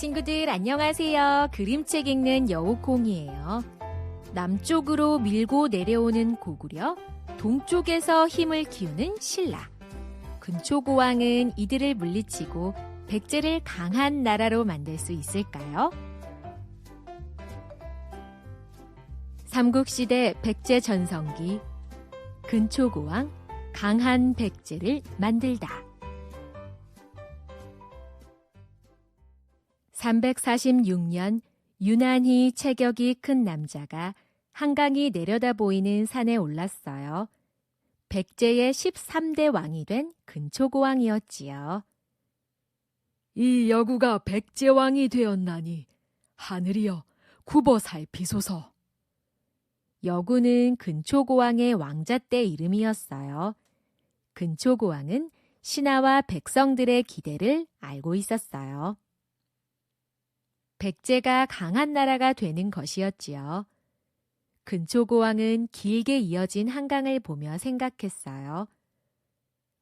친구들 안녕하세요. 그림책 읽는 여우콩이에요. 남쪽으로 밀고 내려오는 고구려, 동쪽에서 힘을 키우는 신라. 근초고왕은 이들을 물리치고 백제를 강한 나라로 만들 수 있을까요? 삼국시대 백제 전성기, 근초고왕, 강한 백제를 만들다. 346년 유난히 체격이 큰 남자가 한강이 내려다 보이는 산에 올랐어요. 백제의 13대 왕이 된 근초고왕이었지요. 이 여구가 백제왕이 되었나니 하늘이여 굽어 살피소서. 여구는 근초고왕의 왕자 때 이름이었어요. 근초고왕은 신하와 백성들의 기대를 알고 있었어요. 백제가 강한 나라가 되는 것이었지요. 근초고왕은 길게 이어진 한강을 보며 생각했어요.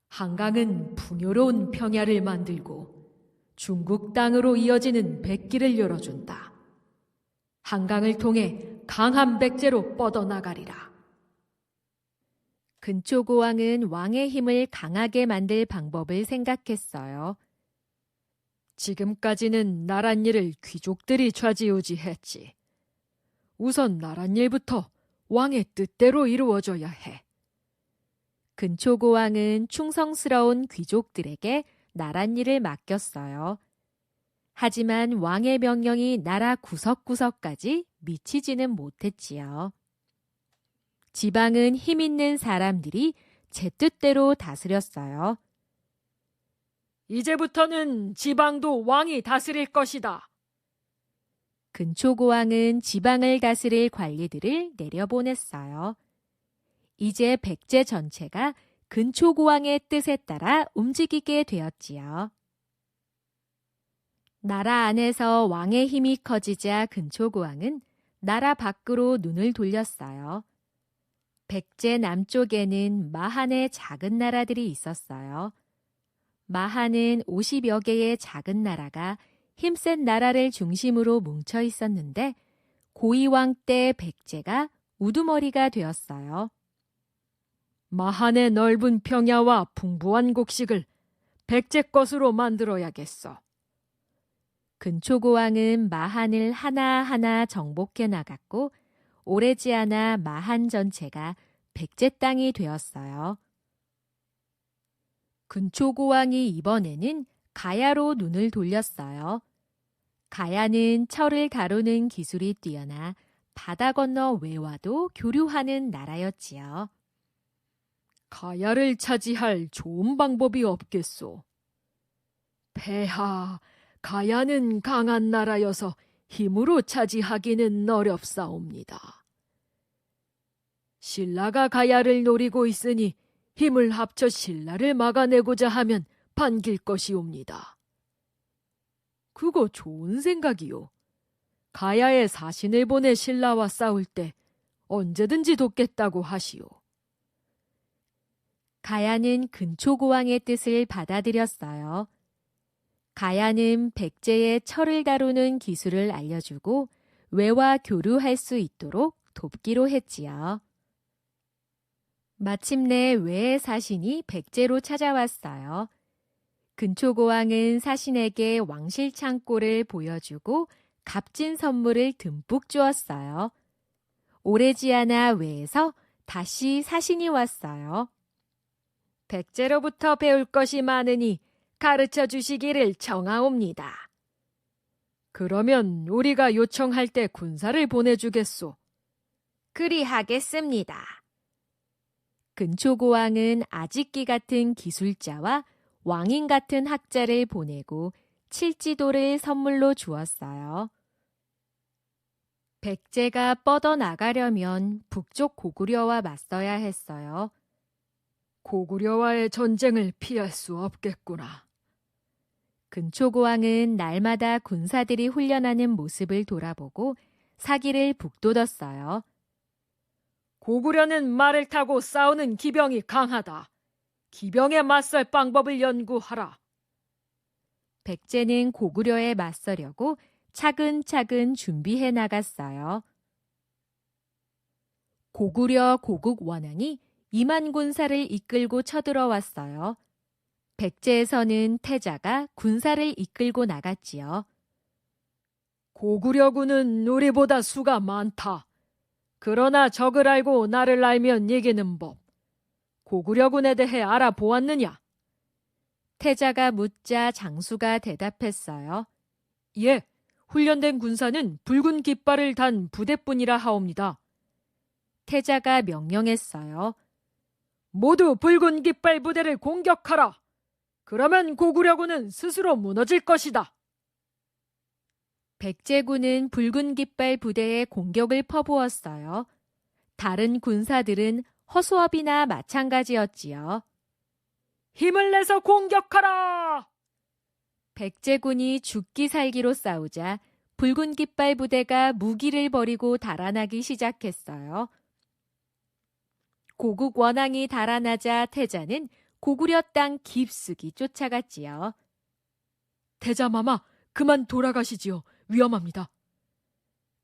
한강은 풍요로운 평야를 만들고 중국 땅으로 이어지는 백길을 열어준다. 한강을 통해 강한 백제로 뻗어나가리라. 근초고왕은 왕의 힘을 강하게 만들 방법을 생각했어요. 지금까지는 나랏일을 귀족들이 좌지우지했지. 우선 나랏일부터 왕의 뜻대로 이루어져야 해. 근초고왕은 충성스러운 귀족들에게 나랏일을 맡겼어요. 하지만 왕의 명령이 나라 구석구석까지 미치지는 못했지요. 지방은 힘 있는 사람들이 제 뜻대로 다스렸어요. 이제부터는 지방도 왕이 다스릴 것이다. 근초고왕은 지방을 다스릴 관리들을 내려보냈어요. 이제 백제 전체가 근초고왕의 뜻에 따라 움직이게 되었지요. 나라 안에서 왕의 힘이 커지자 근초고왕은 나라 밖으로 눈을 돌렸어요. 백제 남쪽에는 마한의 작은 나라들이 있었어요. 마한은 50여 개의 작은 나라가 힘센 나라를 중심으로 뭉쳐 있었는데 고이왕 때 백제가 우두머리가 되었어요. 마한의 넓은 평야와 풍부한 곡식을 백제 것으로 만들어야겠어. 근초고왕은 마한을 하나하나 정복해 나갔고 오래지 않아 마한 전체가 백제 땅이 되었어요. 근초고왕이 이번에는 가야로 눈을 돌렸어요. 가야는 철을 다루는 기술이 뛰어나 바다 건너 외와도 교류하는 나라였지요. 가야를 차지할 좋은 방법이 없겠소. 폐하, 가야는 강한 나라여서 힘으로 차지하기는 어렵사옵니다. 신라가 가야를 노리고 있으니 힘을 합쳐 신라를 막아내고자 하면 반길 것이옵니다. 그거 좋은 생각이요. 가야에 사신을 보내 신라와 싸울 때 언제든지 돕겠다고 하시오. 가야는 근초고왕의 뜻을 받아들였어요. 가야는 백제의 철을 다루는 기술을 알려주고 외와 교류할 수 있도록 돕기로 했지요. 마침내 외의 사신이 백제로 찾아왔어요. 근초고왕은 사신에게 왕실 창고를 보여주고 값진 선물을 듬뿍 주었어요. 오래지 않아 외에서 다시 사신이 왔어요. 백제로부터 배울 것이 많으니 가르쳐 주시기를 청하옵니다. 그러면 우리가 요청할 때 군사를 보내주겠소. 그리하겠습니다. 근초고왕은 아직기 같은 기술자와 왕인 같은 학자를 보내고 칠지도를 선물로 주었어요. 백제가 뻗어나가려면 북쪽 고구려와 맞서야 했어요. 고구려와의 전쟁을 피할 수 없겠구나. 근초고왕은 날마다 군사들이 훈련하는 모습을 돌아보고 사기를 북돋았어요. 고구려는 말을 타고 싸우는 기병이 강하다. 기병에 맞설 방법을 연구하라. 백제는 고구려에 맞서려고 차근차근 준비해 나갔어요. 고구려 고국 원왕이 2만 군사를 이끌고 쳐들어왔어요. 백제에서는 태자가 군사를 이끌고 나갔지요. 고구려군은 우리보다 수가 많다. 그러나 적을 알고 나를 알면 이기는 법. 고구려군에 대해 알아보았느냐? 태자가 묻자 장수가 대답했어요. 예, 훈련된 군사는 붉은 깃발을 단 부대뿐이라 하옵니다. 태자가 명령했어요. 모두 붉은 깃발 부대를 공격하라. 그러면 고구려군은 스스로 무너질 것이다. 백제군은 붉은 깃발 부대에 공격을 퍼부었어요. 다른 군사들은 허수아비나 마찬가지였지요. 힘을 내서 공격하라! 백제군이 죽기 살기로 싸우자 붉은 깃발 부대가 무기를 버리고 달아나기 시작했어요. 고국 원왕이 달아나자 태자는 고구려 땅 깊숙이 쫓아갔지요. 태자마마, 그만 돌아가시지요. 위험합니다.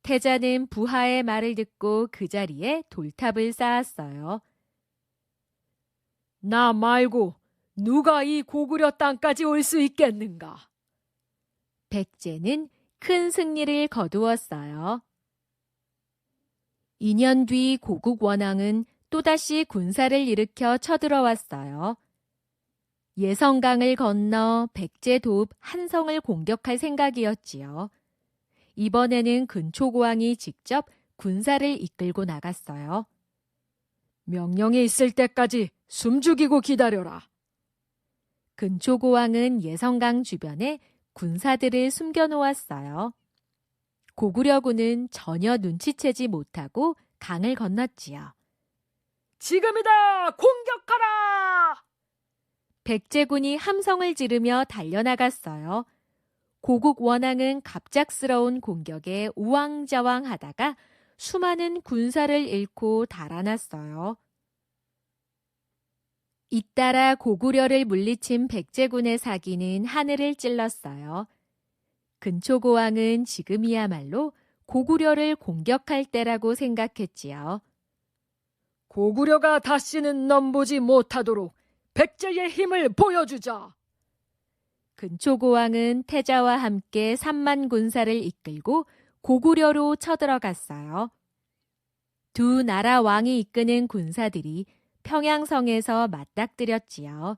태자는 부하의 말을 듣고 그 자리에 돌탑을 쌓았어요. 나 말고 누가 이 고구려 땅까지 올 수 있겠는가? 백제는 큰 승리를 거두었어요. 2년 뒤 고국 원왕은 또다시 군사를 일으켜 쳐들어왔어요. 예성강을 건너 백제 도읍 한성을 공격할 생각이었지요. 이번에는 근초고왕이 직접 군사를 이끌고 나갔어요. 명령이 있을 때까지 숨죽이고 기다려라. 근초고왕은 예성강 주변에 군사들을 숨겨놓았어요. 고구려군은 전혀 눈치채지 못하고 강을 건넜지요. 지금이다! 공격하라! 백제군이 함성을 지르며 달려나갔어요. 고국 원왕은 갑작스러운 공격에 우왕좌왕하다가 수많은 군사를 잃고 달아났어요. 잇따라 고구려를 물리친 백제군의 사기는 하늘을 찔렀어요. 근초고왕은 지금이야말로 고구려를 공격할 때라고 생각했지요. 고구려가 다시는 넘보지 못하도록 백제의 힘을 보여주자. 근초고왕은 태자와 함께 3만 군사를 이끌고 고구려로 쳐들어갔어요. 두 나라 왕이 이끄는 군사들이 평양성에서 맞닥뜨렸지요.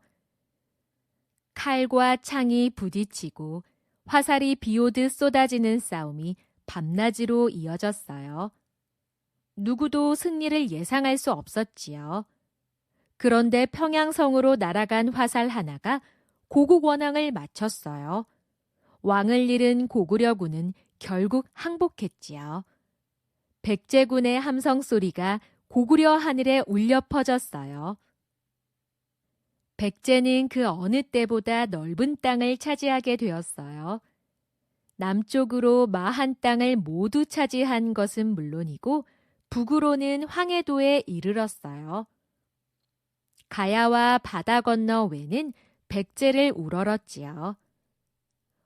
칼과 창이 부딪히고 화살이 비오듯 쏟아지는 싸움이 밤낮으로 이어졌어요. 누구도 승리를 예상할 수 없었지요. 그런데 평양성으로 날아간 화살 하나가 고국 원왕을 맞췄어요. 왕을 잃은 고구려군은 결국 항복했지요. 백제군의 함성 소리가 고구려 하늘에 울려 퍼졌어요. 백제는 그 어느 때보다 넓은 땅을 차지하게 되었어요. 남쪽으로 마한 땅을 모두 차지한 것은 물론이고 북으로는 황해도에 이르렀어요. 가야와 바다 건너 외는 백제를 우러렀지요.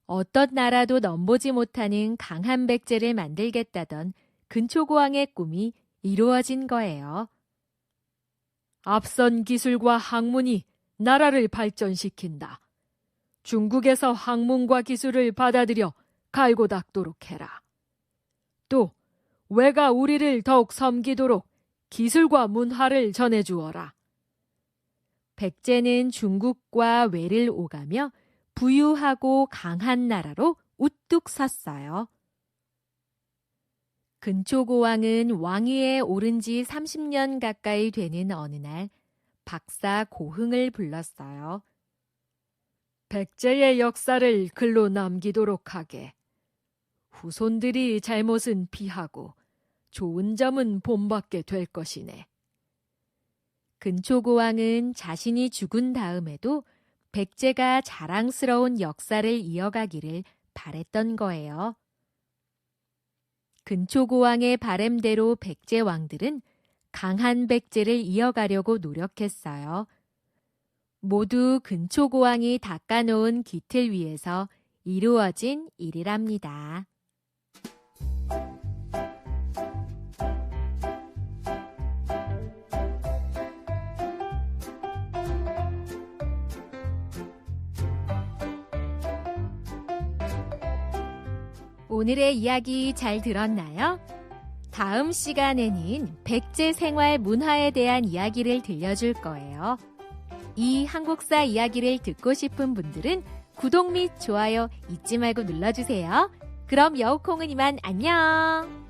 어떤 나라도 넘보지 못하는 강한 백제를 만들겠다던 근초고왕의 꿈이 이루어진 거예요. 앞선 기술과 학문이 나라를 발전시킨다. 중국에서 학문과 기술을 받아들여 갈고 닦도록 해라. 또 외가 우리를 더욱 섬기도록 기술과 문화를 전해주어라. 백제는 중국과 외를 오가며 부유하고 강한 나라로 우뚝 섰어요. 근초고왕은 왕위에 오른 지 30년 가까이 되는 어느 날 박사 고흥을 불렀어요. 백제의 역사를 글로 남기도록 하게. 후손들이 잘못은 피하고 좋은 점은 본받게 될 것이네. 근초고왕은 자신이 죽은 다음에도 백제가 자랑스러운 역사를 이어가기를 바랬던 거예요. 근초고왕의 바램대로 백제 왕들은 강한 백제를 이어가려고 노력했어요. 모두 근초고왕이 닦아놓은 기틀 위에서 이루어진 일이랍니다. 오늘의 이야기 잘 들었나요? 다음 시간에는 백제 생활 문화에 대한 이야기를 들려줄 거예요. 이 한국사 이야기를 듣고 싶은 분들은 구독 및 좋아요 잊지 말고 눌러주세요. 그럼 여우콩은 이만 안녕!